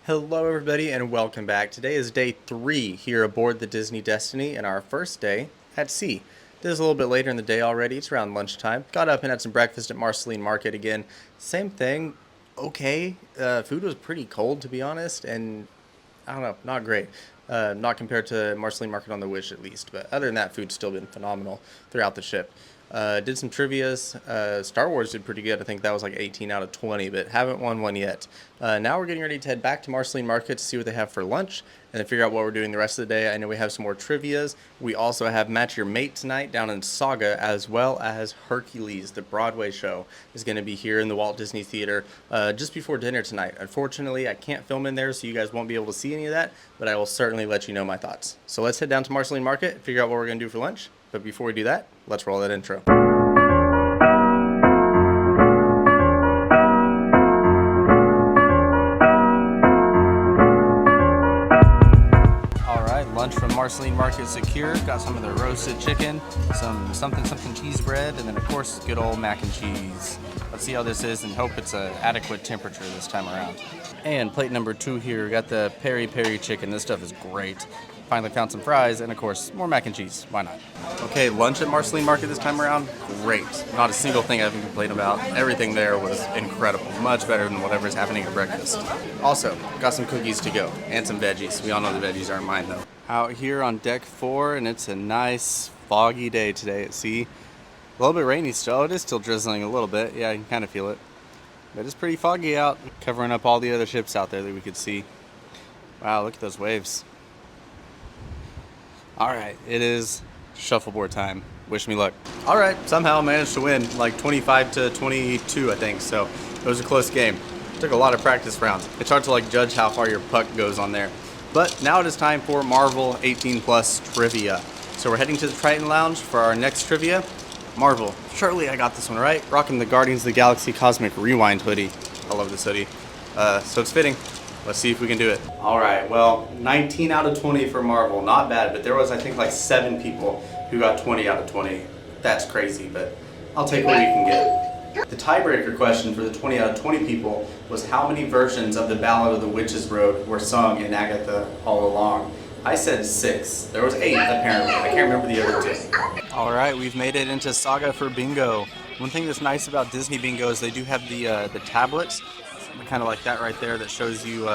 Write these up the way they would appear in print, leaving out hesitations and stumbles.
Hello everybody and welcome back. Today is day 3 here aboard the Disney Destiny and our first day at sea. This is a little bit later in the day already. It's around lunchtime. Got up and had some breakfast at Marceline Market again. Same thing. Okay. Food was pretty cold to be honest, and I don't know, not great. Not compared to Marceline Market on the Wish at least, but other than that, food's still been phenomenal throughout the ship. Did some trivias. Star Wars did pretty good. I think that was like 18 out of 20, but haven't won one yet. Now we're getting ready to head back to Marceline Market to see what they have for lunch and then figure out what we're doing the rest of the day. I know we have some more trivias. We also have Match Your Mate tonight down in Saga, as well as Hercules, the Broadway show, is going to be here in the Walt Disney Theater just before dinner tonight. Unfortunately, I can't film in there, so you guys won't be able to see any of that, but I will certainly let you know my thoughts. So let's head down to Marceline Market, figure out what we're going to do for lunch. But before we do that, let's roll that intro. Alright, lunch from Marceline Market secure. Got some of the roasted chicken, some something cheese bread, and then of course good old mac and cheese. Let's see how this is and hope it's an adequate temperature this time around. And plate number 2 here, got the peri peri chicken. This stuff is great. Finally found some fries, and of course, more mac and cheese. Why not? Okay, lunch at Marceline Market this time around, great. Not a single thing I haven't complained about. Everything there was incredible. Much better than whatever's happening at breakfast. Also, got some cookies to go, and some veggies. We all know the veggies aren't mine, though. Out here on deck 4, and it's a nice, foggy day today at sea. A little bit rainy still. It is still drizzling a little bit. Yeah, you can kind of feel it. But it's pretty foggy out, covering up all the other ships out there that we could see. Wow, look at those waves. Alright, it is shuffleboard time. Wish me luck. Alright, somehow managed to win like 25 to 22, I think, so it was a close game. Took a lot of practice rounds. It's hard to like judge how far your puck goes on there. But now it is time for Marvel 18 Plus trivia. So we're heading to the Triton Lounge for our next trivia. Marvel. Surely I got this one right. Rocking the Guardians of the Galaxy Cosmic Rewind hoodie. I love this hoodie. So it's fitting. Let's see if we can do it. All right, well, 19 out of 20 for Marvel. Not bad, but there was, I think, like 7 people who got 20 out of 20. That's crazy, but I'll take what we can get. The tiebreaker question for the 20 out of 20 people was how many versions of the Ballad of the Witches Road were sung in Agatha all along. I said 6. There was 8, apparently. I can't remember the other 2. All right, we've made it into Saga for bingo. One thing that's nice about Disney bingo is they do have the tablets, kind of like that right there, that shows you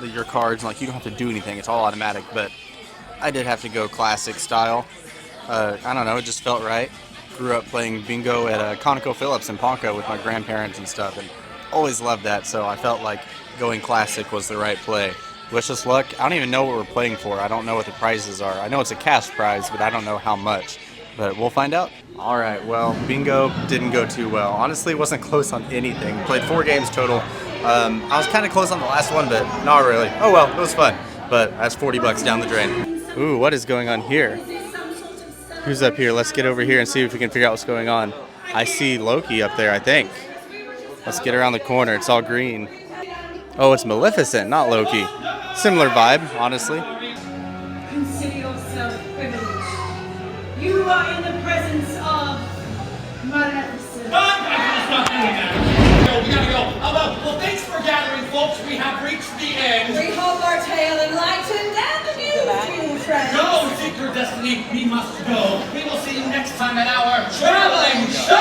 your cards, and like you don't have to do anything, it's all automatic. But I did have to go classic style. I don't know, it just felt right. Grew up playing bingo at ConocoPhillips in Ponca with my grandparents and stuff, and always loved that, so I felt like going classic was the right play. Wish us luck. I don't even know what we're playing for. I don't know what the prizes are. I know it's a cash prize, but I don't know how much. But we'll find out. All right, well, bingo didn't go too well. Honestly, it wasn't close on anything. Played 4 games total. I was kind of close on the last one, but not really. Oh well, it was fun. But that's $40 down the drain. Ooh, what is going on here? Who's up here? Let's get over here and see if we can figure out what's going on. I see Loki up there, I think. Let's get around the corner. It's all green. Oh, it's Maleficent, not Loki. Similar vibe, honestly. Consider yourself privileged. You are in the presence of Maleficent. We gotta go. Well, thanks for gathering, folks. We have reached the end. We hope our tale enlightened and amused you, friends. Go, seek your destiny. We must go. We will see you next time at our traveling show.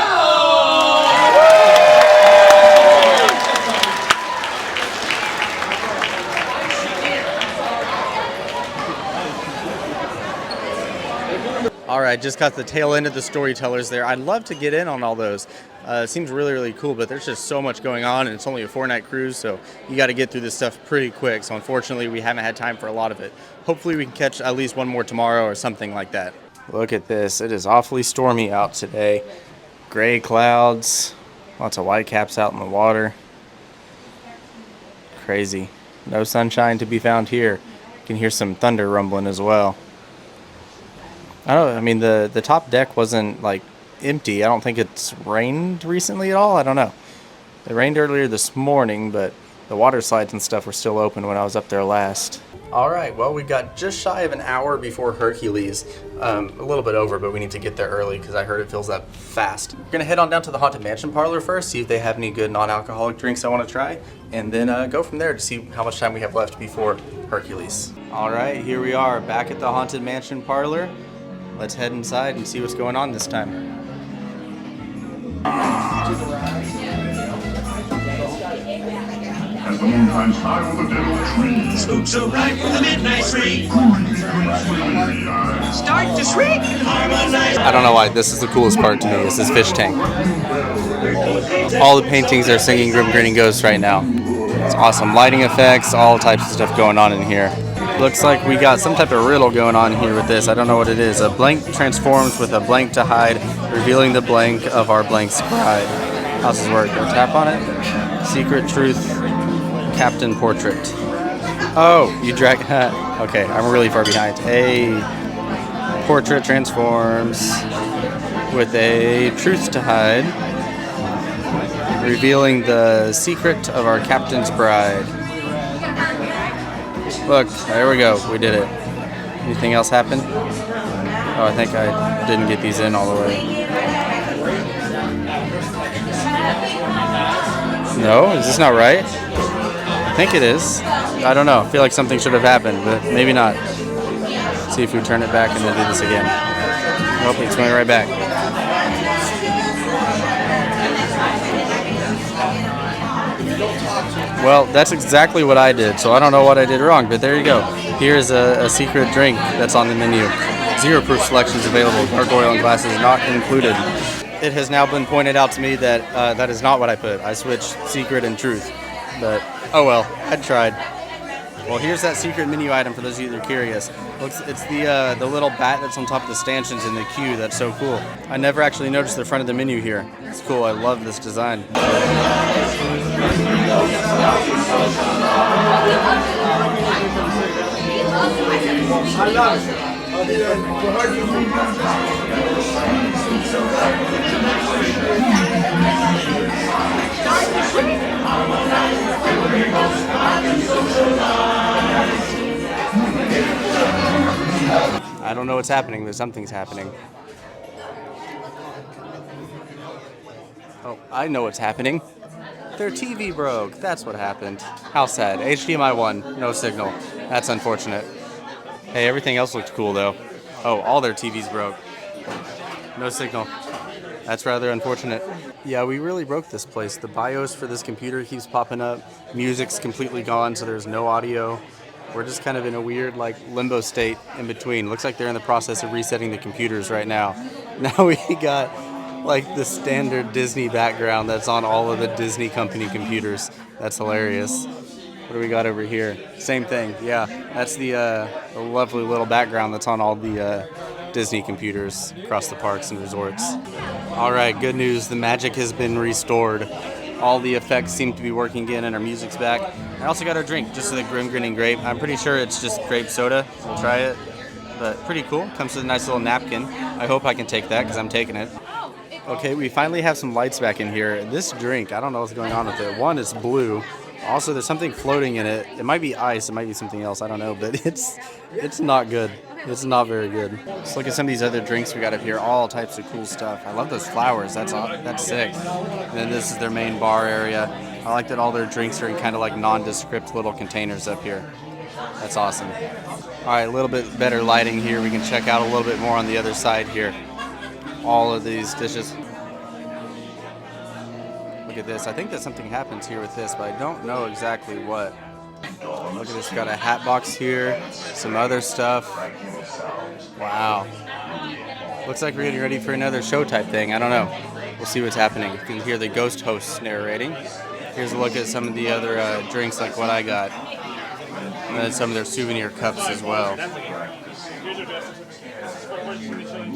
Alright, just got the tail end of the storytellers there. I'd love to get in on all those. It seems really, really cool, but there's just so much going on, and it's only a 4-night cruise, so you got to get through this stuff pretty quick. So unfortunately, we haven't had time for a lot of it. Hopefully we can catch at least one more tomorrow or something like that. Look at this. It is awfully stormy out today. Gray clouds, lots of whitecaps out in the water. Crazy. No sunshine to be found here. You can hear some thunder rumbling as well. I mean, the top deck wasn't, like, empty. I don't think it's rained recently at all. I don't know. It rained earlier this morning, but The water slides and stuff were still open when I was up there last. All right, well, we've got just shy of an hour before Hercules. A little bit over, but we need to get there early because I heard it fills up fast. We're gonna head on down to the Haunted Mansion Parlor first, see if they have any good non-alcoholic drinks I want to try, and then go from there to see how much time we have left before Hercules. All right, here we are back at the Haunted Mansion Parlor. Let's head inside and see what's going on this time. As the moon climbs high over the dead old tree, Spooks arrive from the midnight tree. Start to shriek and harmonize. I don't know why, this is the coolest part to me, is this fish tank. All the paintings are singing Grim Grinning Ghosts right now. It's awesome. Lighting effects, all types of stuff going on in here. Looks like we got some type of riddle going on here with this. I don't know what it is. A blank transforms with a blank to hide, revealing the blank of our blank's bride. How's this work? Go tap on it. Secret truth, Captain Portrait. Oh, you drag. Okay, I'm really far behind. A portrait transforms with a truth to hide, revealing the secret of our captain's bride. Look, there we go. We did it. Anything else happen? Oh, I think I didn't get these in all the way. No? Is this not right? I think it is. I don't know. I feel like something should have happened, but maybe not. See if we turn it back and then do this again. Nope, it's going right back. Well, that's exactly what I did, so I don't know what I did wrong, but there you go. Here's a secret drink that's on the menu. Zero proof selections available. Gargoyle and glasses not included. It has now been pointed out to me that that is not what I put. I switched secret and truth, but oh well, I tried. Well, here's that secret menu item for those of you that are curious. It's the little bat that's on top of the stanchions in the queue. That's so cool. I never actually noticed the front of the menu here. It's cool. I love this design. I don't know what's happening, but something's happening. Oh, I know what's happening. Their TV broke. That's what happened. How sad. HDMI 1, no signal. That's unfortunate. Hey, everything else looked cool though. Oh, all their TVs broke. No signal. That's rather unfortunate. Yeah, we really broke this place. The BIOS for this computer keeps popping up. Music's completely gone, so there's no audio. We're just kind of in a weird, like, limbo state in between. Looks like they're in the process of resetting the computers right now. Now we got, like, the standard Disney background that's on all of the Disney company computers. That's hilarious. What do we got over here? Same thing, yeah. That's the lovely little background that's on all the Disney computers across the parks and resorts. All right, good news. The magic has been restored. All the effects seem to be working again and our music's back. I also got our drink, just the Grim Grinning Grape. I'm pretty sure it's just grape soda. We'll try it, but pretty cool. Comes with a nice little napkin. I hope I can take that because I'm taking it. Okay, we finally have some lights back in here. This drink, I don't know what's going on with it. One, it's blue. Also, there's something floating in it. It might be ice, it might be something else, I don't know, but it's not good. It's not very good. Let's look at some of these other drinks we got up here. All types of cool stuff. I love those flowers. That's sick. And then this is their main bar area. I like that all their drinks are in kind of like nondescript little containers up here. That's awesome. All right, a little bit better lighting here. We can check out a little bit more on the other side here. All of these dishes. Look at this. I think that something happens here with this, but I don't know exactly what. Look at this. Got a hat box here. Some other stuff. Wow. Looks like we're getting ready for another show type thing. I don't know. We'll see what's happening. You can hear the ghost hosts narrating. Here's a look at some of the other drinks like what I got. And then some of their souvenir cups as well.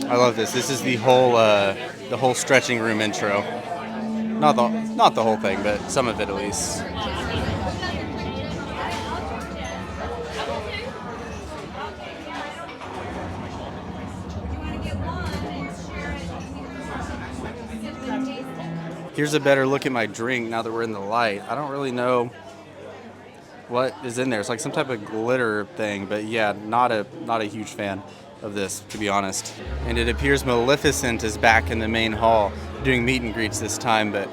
I love this. This is the whole stretching room intro. Not the whole thing, but some of it at least. Here's a better look at my drink now that we're in the light. I don't really know what is in there. It's like some type of glitter thing, but yeah, not a huge fan of this, to be honest. And it appears Maleficent is back in the main hall doing meet and greets this time, but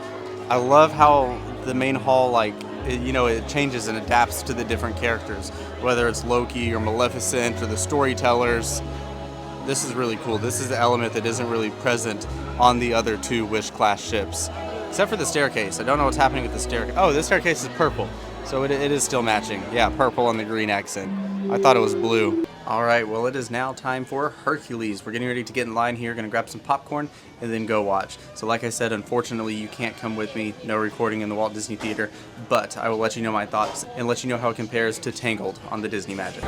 I love how the main hall, like, it changes and adapts to the different characters, whether it's Loki or Maleficent or the storytellers. This is really cool. This is the element that isn't really present on the other two Wish-class ships, except for the staircase. I don't know what's happening with the staircase. Oh, this staircase is purple, so it is still matching. Yeah, purple on the green accent. I thought it was blue. All right, well, it is now time for Hercules. We're getting ready to get in line here, gonna grab some popcorn and then go watch. So like I said, unfortunately, you can't come with me, no recording in the Walt Disney Theater, but I will let you know my thoughts and let you know how it compares to Tangled on the Disney Magic.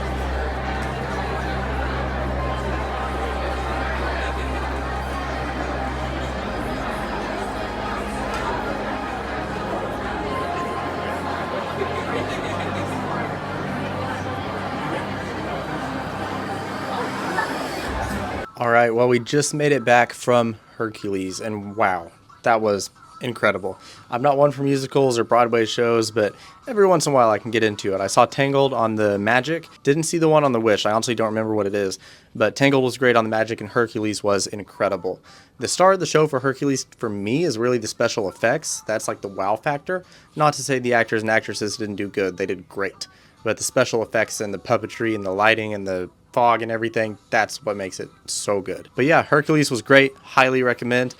All right, well, we just made it back from Hercules, and wow, that was incredible. I'm not one for musicals or Broadway shows, but every once in a while I can get into it. I saw Tangled on the Magic, didn't see the one on the Wish. I honestly don't remember what it is, but Tangled was great on the Magic, and Hercules was incredible. The star of the show for Hercules, for me, is really the special effects. That's like the wow factor. Not to say the actors and actresses didn't do good, they did great. But the special effects and the puppetry and the lighting and the fog and everything, that's what makes it so good. But yeah, Hercules was great, highly recommend.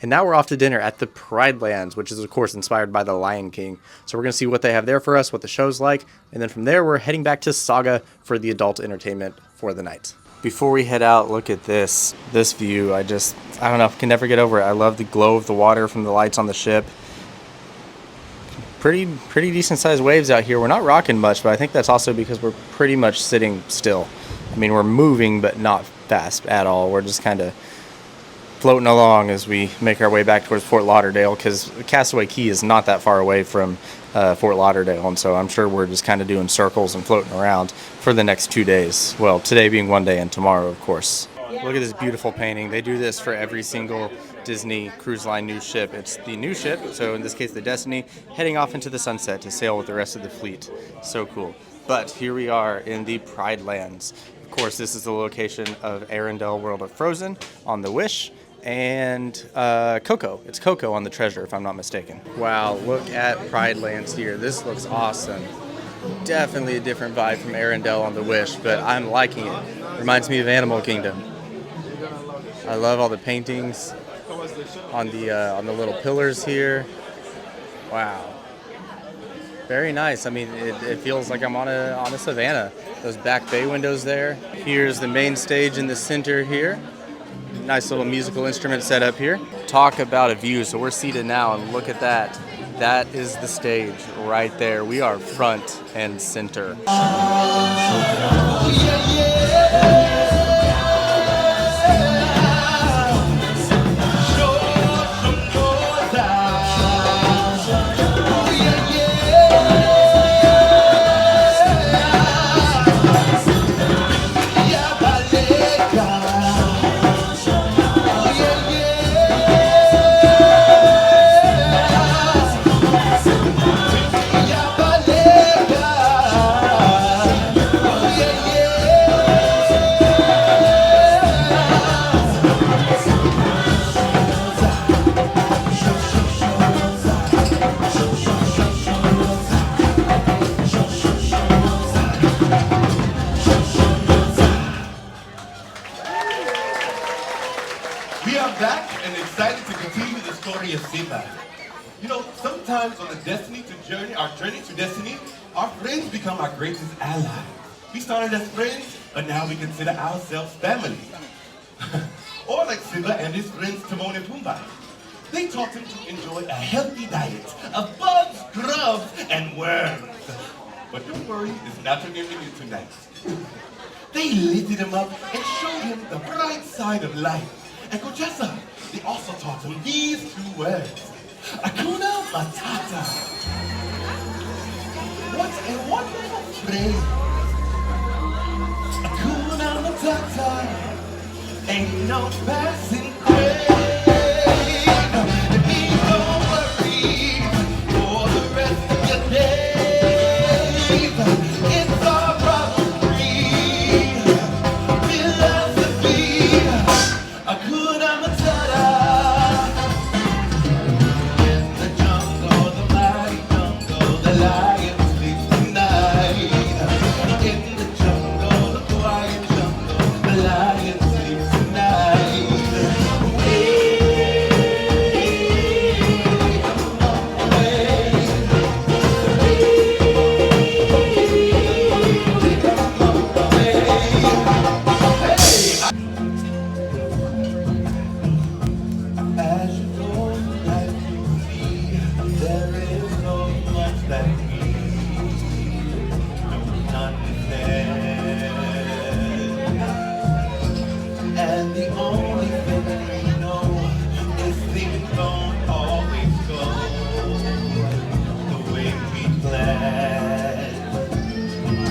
And now we're off to dinner at the Pride Lands, which is of course inspired by the Lion King. So we're gonna see what they have there for us, what the show's like, and then from there we're heading back to Saga for the adult entertainment for the night. Before we head out, look at this view. I don't know, can never get over it. I love the glow of the water from the lights on the ship. Pretty decent sized waves out here. We're not rocking much, but I think that's also because we're pretty much sitting still. I mean, we're moving, but not fast at all. We're just kind of floating along as we make our way back towards Fort Lauderdale, because Castaway Cay is not that far away from Fort Lauderdale, and so I'm sure we're just kind of doing circles and floating around for the next 2 days. Well, today being one day and tomorrow, of course. Look at this beautiful painting. They do this for every single Disney Cruise Line new ship. It's the new ship, so in this case the Destiny, heading off into the sunset to sail with the rest of the fleet. So cool. But here we are in the Pride Lands. Of course, this is the location of Arendelle World of Frozen on the Wish, and Coco. It's Coco on the Treasure, if I'm not mistaken. Wow, look at Pride Lands here. This looks awesome. Definitely a different vibe from Arendelle on the Wish, but I'm liking it. Reminds me of Animal Kingdom. I love all the paintings on the little pillars here. Wow. Very nice. I mean, it feels like I'm on a savannah. Those back bay windows there. Here's the main stage in the center here. Nice little musical instrument set up here. Talk about a view. So we're seated now, and look at that. That is the stage right there. We are front and center. We are back and excited to continue the story of Simba. You know, sometimes on our journey to destiny, our friends become our greatest allies. We started as friends, but now we consider ourselves family. Or like Simba and his friends Timon and Pumbaa. They taught him to enjoy a healthy diet of bugs, grubs, and worms. But don't worry, it's not your menu tonight. They lifted him up and showed him the bright side of life. And Cochessa, they also taught him these 2 words. Hakuna Matata. What a wonderful phrase. Hakuna Matata. Ain't no passing craze. Need no worries for the rest of your days.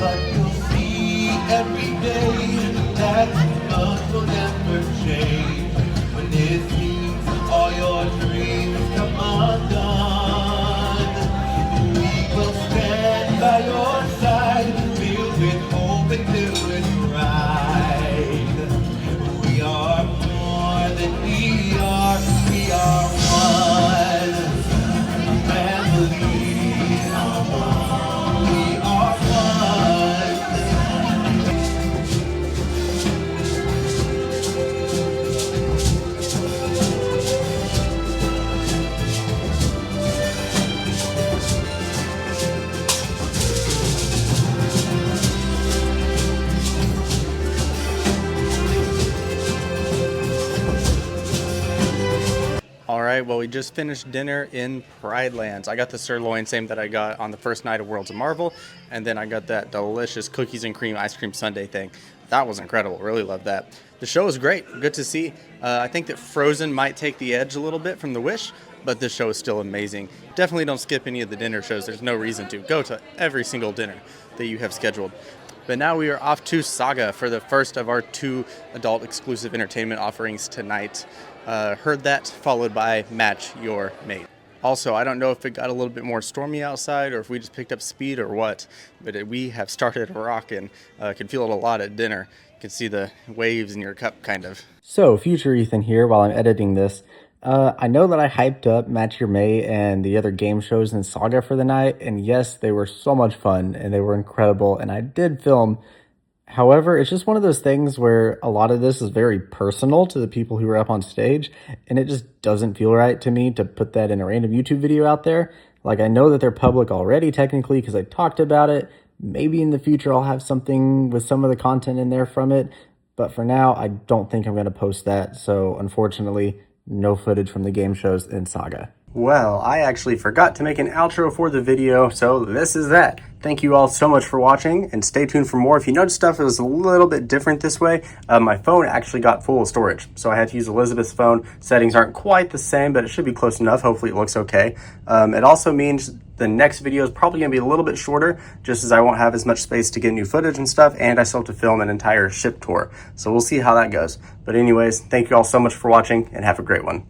but you'll see every day that love will never change. When it seems all your dreams come undone, we will stand by your side, filled with hope until it's right. We are more than we are one family. We are one. All right, well, we just finished dinner in Pride Lands. I got the sirloin, same that I got on the first night of Worlds of Marvel, and then I got that delicious cookies and cream ice cream sundae thing. That was incredible. Really loved that. The show was great. Good to see. I think that Frozen might take the edge a little bit from The Wish, but this show is still amazing. Definitely don't skip any of the dinner shows. There's no reason to. Go to every single dinner that you have scheduled. But now we are off to Saga for the first of our 2 adult exclusive entertainment offerings tonight. Heard That, followed by Match Your Mate. Also, I don't know if it got a little bit more stormy outside or if we just picked up speed or what, but we have started rocking. Can feel it a lot at dinner. You can see the waves in your cup, kind of. So, future Ethan here while I'm editing this. I know that I hyped up Match Your Mate and the other game shows in Saga for the night, and yes, they were so much fun and they were incredible, and I did film. However, it's just one of those things where a lot of this is very personal to the people who were up on stage, and it just doesn't feel right to me to put that in a random YouTube video out there. Like, I know that they're public already technically because I talked about it. Maybe in the future I'll have something with some of the content in there from it, but for now, I don't think I'm going to post that. So, unfortunately, no footage from the game shows in Saga. Well, I actually forgot to make an outro for the video, so this is that. Thank you all so much for watching, and stay tuned for more. If you noticed stuff was a little bit different this way, my phone actually got full of storage, so I had to use Elizabeth's phone. Settings aren't quite the same, but it should be close enough. Hopefully it looks okay. It also means the next video is probably going to be a little bit shorter, just as I won't have as much space to get new footage and stuff, and I still have to film an entire ship tour. So we'll see how that goes. But anyways, thank you all so much for watching, and have a great one.